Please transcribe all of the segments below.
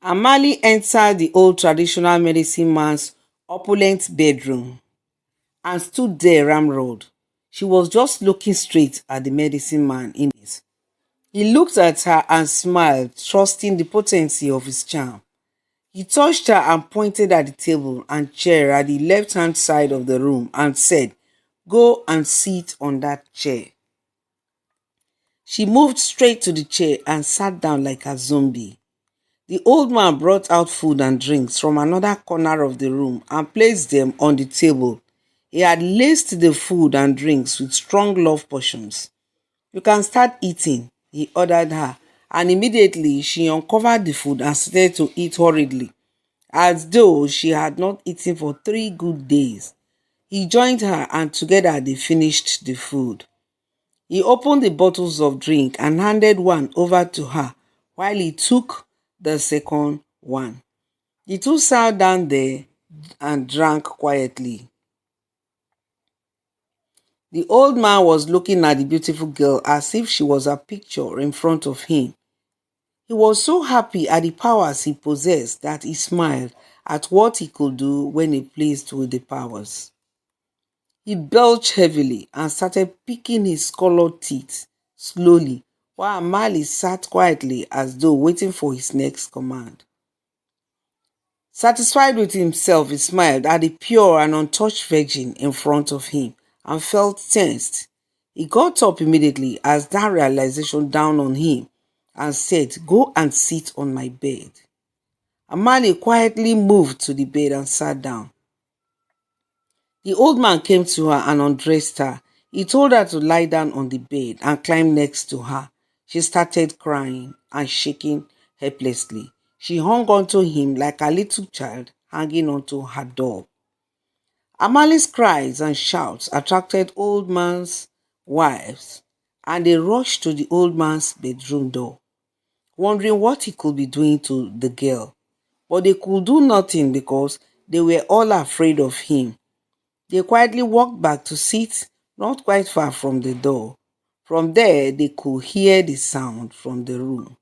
Amali entered the old traditional medicine man's opulent bedroom and stood there ramrod. She was just looking straight at the medicine man in it. He looked at her and smiled, trusting the potency of his charm. He touched her and pointed at the table and chair at the left-hand side of the room and said, "Go and sit on that chair." She moved straight to the chair and sat down like a zombie. The old man brought out food and drinks from another corner of the room and placed them on the table. He had laced the food and drinks with strong love potions. "You can start eating," he ordered her, and immediately she uncovered the food and started to eat hurriedly, as though she had not eaten for 3 good days. He joined her and together they finished the food. He opened the bottles of drink and handed one over to her while he took the second one. The two sat down there and drank quietly. The old man was looking at the beautiful girl as if she was a picture in front of him. He was so happy at the powers he possessed that he smiled at what he could do when he pleased with the powers. He belched heavily and started picking his colored teeth slowly while Amalie sat quietly as though waiting for his next command. Satisfied with himself, he smiled at the pure and untouched virgin in front of him and felt tensed. He got up immediately as that realization dawned on him and said, "Go and sit on my bed." Amalie quietly moved to the bed and sat down. The old man came to her and undressed her. He told her to lie down on the bed and climb next to her. She started crying and shaking helplessly. She hung onto him like a little child hanging onto her doll. Amalie's cries and shouts attracted old man's wives, and they rushed to the old man's bedroom door, wondering what he could be doing to the girl. But they could do nothing because they were all afraid of him. They quietly walked back to sit not quite far from the door. From there, they could hear the sound from the room.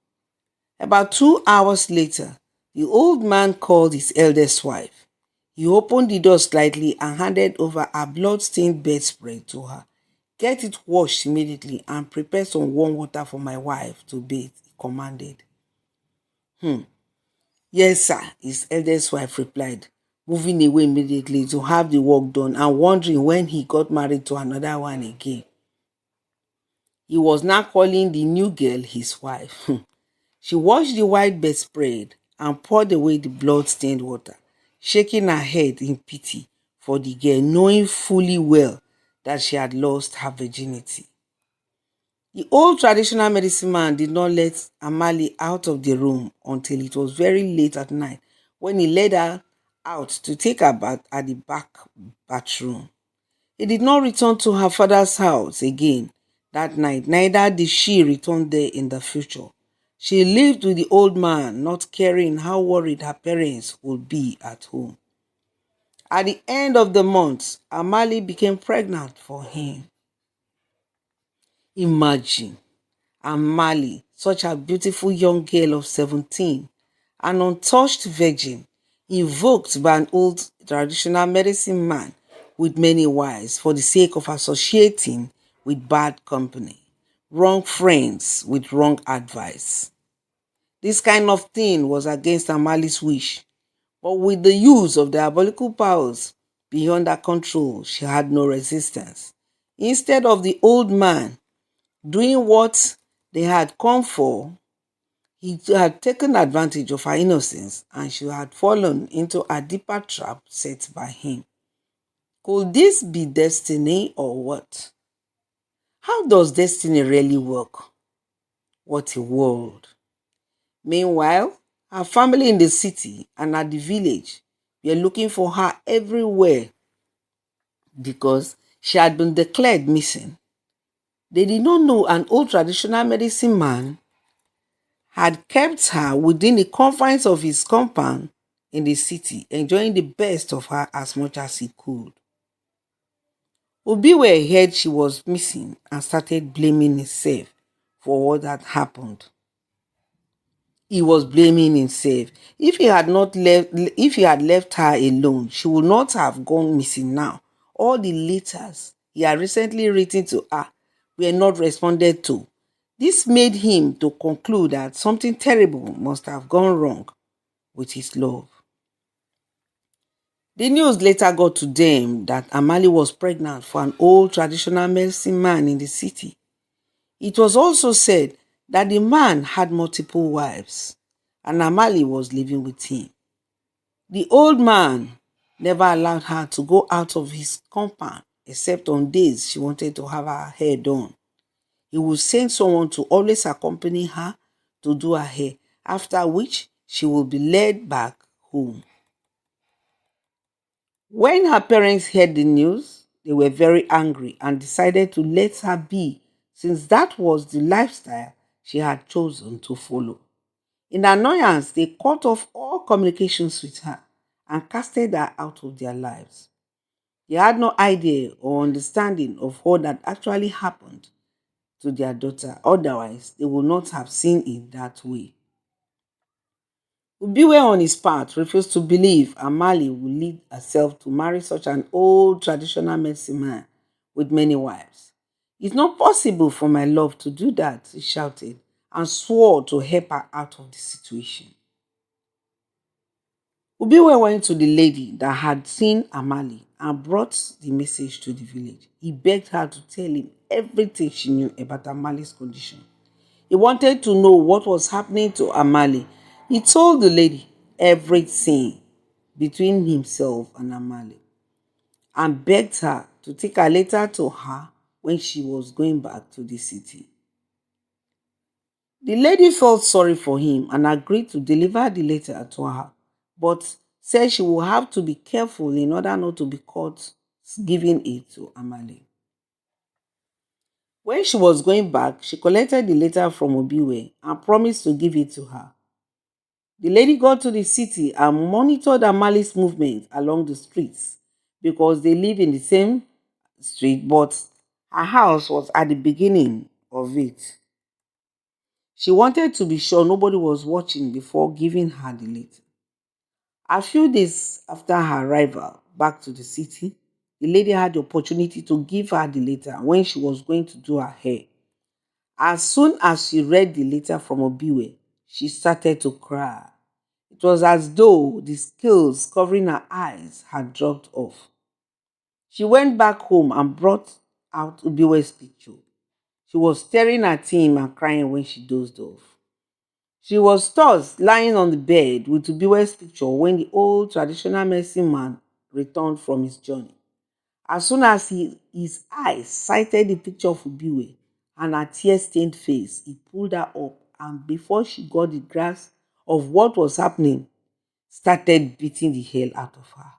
About 2 hours later, the old man called his eldest wife. He opened the door slightly and handed over a blood-stained bedspread to her. "Get it washed immediately and prepare some warm water for my wife to bathe," he commanded. "Yes, sir," his eldest wife replied, moving away immediately to have the work done and wondering when he got married to another one again. He was now calling the new girl his wife. She washed the white bedspread and poured away the blood-stained water, shaking her head in pity for the girl, knowing fully well that she had lost her virginity. The old traditional medicine man did not let Amalie out of the room until it was very late at night when he led her out to take a bath at the back bathroom. He did not return to her father's house again that night, neither did she return there in the future. She lived with the old man, not caring how worried her parents would be at home. At the end of the month, Amalie became pregnant for him. Imagine Amali, such a beautiful young girl of 17, an untouched virgin, invoked by an old traditional medicine man with many wives for the sake of associating with bad company, wrong friends with wrong advice. This kind of thing was against Amali's wish, but with the use of diabolical powers beyond her control, she had no resistance. Instead of the old man doing what they had come for, he had taken advantage of her innocence and she had fallen into a deeper trap set by him. Could this be destiny or what? How does destiny really work? What a world. Meanwhile, her family in the city and at the village were looking for her everywhere because she had been declared missing. They did not know an old traditional medicine man had kept her within the confines of his compound in the city, enjoying the best of her as much as he could. Obiwe heard she was missing and started blaming himself for what had happened. He was blaming himself. If he had left her alone, she would not have gone missing now. All the letters he had recently written to her were not responded to. This made him to conclude that something terrible must have gone wrong with his love. The news later got to them that Amali was pregnant for an old traditional medicine man in the city. It was also said that the man had multiple wives and Amali was living with him. The old man never allowed her to go out of his compound except on days she wanted to have her hair done. He would send someone to always accompany her to do her hair, after which she would be led back home. When her parents heard the news, they were very angry and decided to let her be, since that was the lifestyle she had chosen to follow. In annoyance, they cut off all communications with her and casted her out of their lives. They had no idea or understanding of what had actually happened to their daughter, otherwise, they would not have seen it that way. Ubiwe, on his part, refused to believe Amali would lead herself to marry such an old traditional medicine man with many wives. It's not possible for my love to do that, he shouted, and swore to help her out of the situation. Ubiwe went to the lady that had seen Amali and brought the message to the village. He begged her to tell him everything she knew about Amali's condition. He wanted to know what was happening to Amali. He told the lady everything between himself and Amali and begged her to take a letter to her when she was going back to the city. The lady felt sorry for him and agreed to deliver the letter to her, but said she would have to be careful in order not to be caught giving it to Amali. When she was going back, she collected the letter from Obiwe and promised to give it to her. The lady got to the city and monitored Amali's movement along the streets because they live in the same street, but her house was at the beginning of it. She wanted to be sure nobody was watching before giving her the letter. A few days after her arrival back to the city, the lady had the opportunity to give her the letter when she was going to do her hair. As soon as she read the letter from Obiwe, she started to cry. It was as though the scales covering her eyes had dropped off. She went back home and brought out Obiwe's picture. She was staring at him and crying when she dozed off. She was thus lying on the bed with Ubiwe's picture when the old traditional medicine man returned from his journey. As soon as his eyes sighted the picture of Ubiwe and her tear-stained face, he pulled her up and before she got the grasp of what was happening, started beating the hell out of her.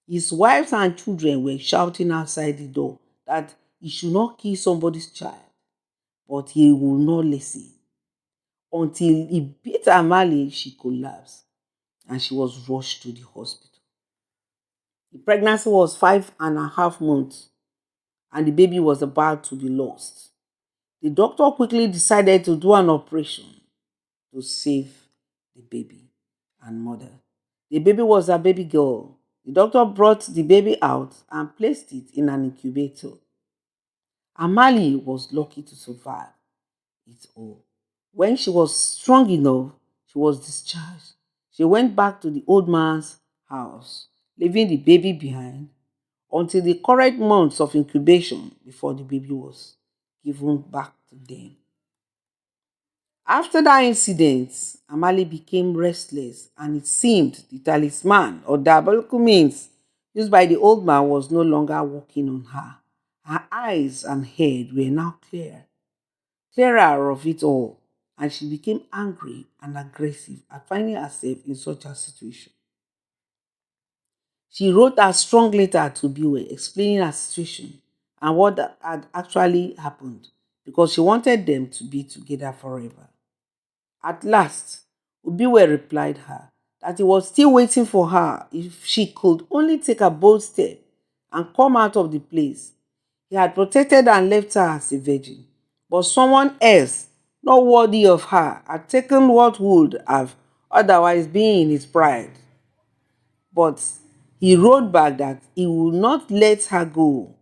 His wives and children were shouting outside the door that he should not kill somebody's child, but he would not listen. Until he beat Amali, she collapsed and she was rushed to the hospital. The pregnancy was 5.5 months and the baby was about to be lost. The doctor quickly decided to do an operation to save the baby and mother. The baby was a baby girl. The doctor brought the baby out and placed it in an incubator. Amali was lucky to survive it all. When she was strong enough, she was discharged. She went back to the old man's house, leaving the baby behind until the correct months of incubation before the baby was given back to them. After that incident, Amali became restless and it seemed the talisman or diabolical means used by the old man was no longer working on her. Her eyes and head were now clearer of it all, and she became angry and aggressive at finding herself in such a situation. She wrote a strong letter to Biwe explaining her situation and what had actually happened because she wanted them to be together forever. At last, Ubiwe replied her that he was still waiting for her if she could only take a bold step and come out of the place. He had protected and left her as a virgin, but someone else not worthy of her, had taken what would have otherwise been in his pride. But he wrote back that he would not let her go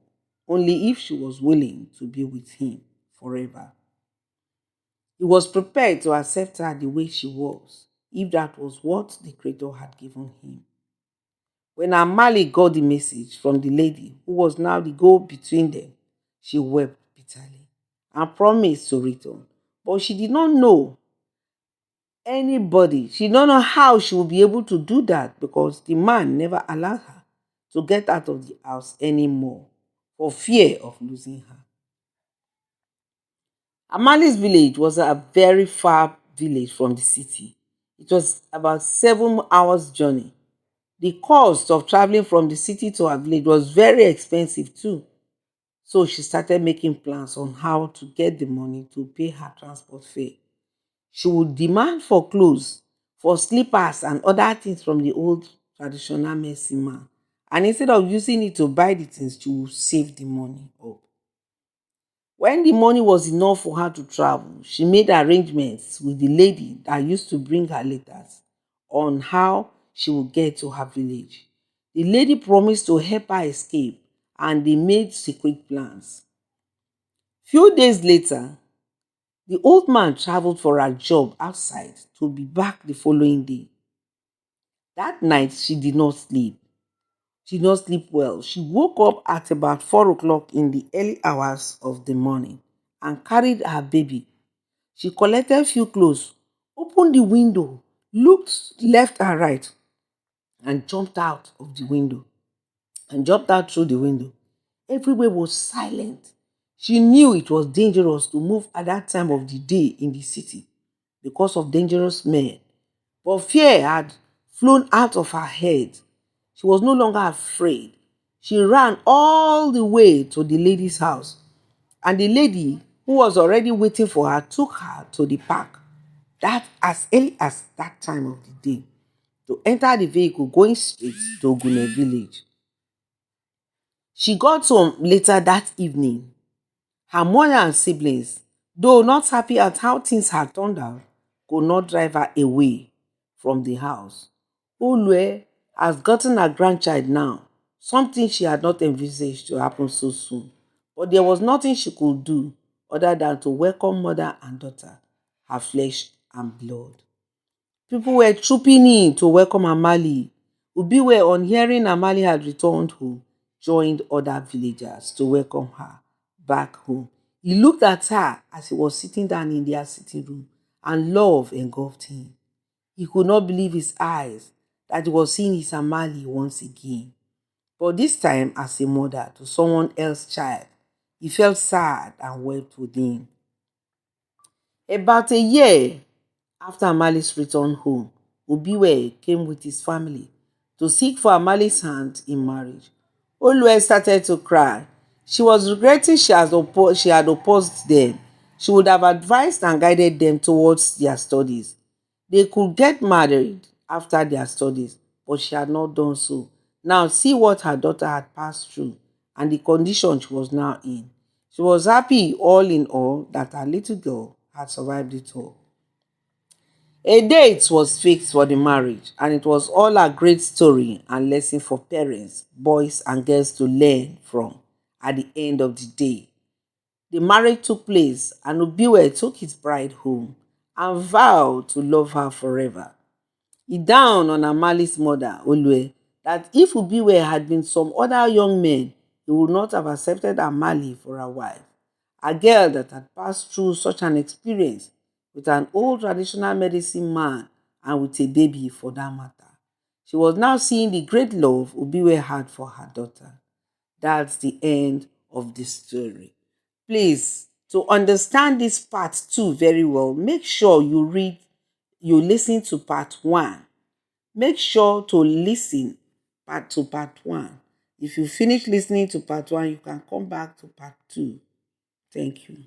only if she was willing to be with him forever. He was prepared to accept her the way she was, if that was what the Creator had given him. When Amali got the message from the lady who was now the go between them, she wept bitterly and promised to return. But she did not know anybody. She did not know how she would be able to do that because the man never allowed her to get out of the house anymore for fear of losing her. Amali's village was a very far village from the city. It was about 7 hours journey. The cost of traveling from the city to her village was very expensive too. So she started making plans on how to get the money to pay her transport fare. She would demand for clothes, for slippers and other things from the old traditional medicine man. And instead of using it to buy the things, she would save the money up. When the money was enough for her to travel, she made arrangements with the lady that used to bring her letters on how she would get to her village. The lady promised to help her escape and they made secret plans. Few days later, the old man traveled for a job outside to be back the following day. That night, she did not sleep. She did not sleep well. She woke up at about 4 o'clock in the early hours of the morning and carried her baby. She collected few clothes, opened the window, looked left and right, and jumped out of the window and jumped out through the window. Everywhere was silent. She knew it was dangerous to move at that time of the day in the city because of dangerous men. But fear had flown out of her head. She was no longer afraid. She ran all the way to the lady's house, and the lady, who was already waiting for her, took her to the park. That as early as that time of the day to enter the vehicle going straight to Ogune village. She got home later that evening. Her mother and siblings, though not happy at how things had turned out, could not drive her away from the house. Ulue has gotten a grandchild now, something she had not envisaged to happen so soon. But there was nothing she could do other than to welcome mother and daughter, her flesh and blood. People were trooping in to welcome Amali. Ubiwe, on hearing Amali had returned home, joined other villagers to welcome her back home. He looked at her as he was sitting down in their sitting room, and love engulfed him. He could not believe his eyes that he was seeing his Amali once again. But this time as a mother to someone else's child. He felt sad and wept within. About a year after Amali's return home, Obiwe came with his family to seek for Amali's hand in marriage. Olue started to cry. She was regretting she had opposed them. She would have advised and guided them towards their studies. They could get married after their studies, but she had not done so. Now see what her daughter had passed through and the condition she was now in. She was happy all in all that her little girl had survived it all. A date was fixed for the marriage, and it was all a great story and lesson for parents, boys, and girls to learn from at the end of the day. The marriage took place, and Obiwe took his bride home and vowed to love her forever. He down on Amali's mother, Olue, that if Ubiwe had been some other young man, he would not have accepted Amali for a wife. A girl that had passed through such an experience with an old traditional medicine man and with a baby for that matter. She was now seeing the great love Ubiwe had for her daughter. That's the end of the story. Please, to understand this part 2 very well, make sure you listen to part 1. Make sure to listen to part 1. If you finish listening to part 1, you can come back to part 2. Thank you.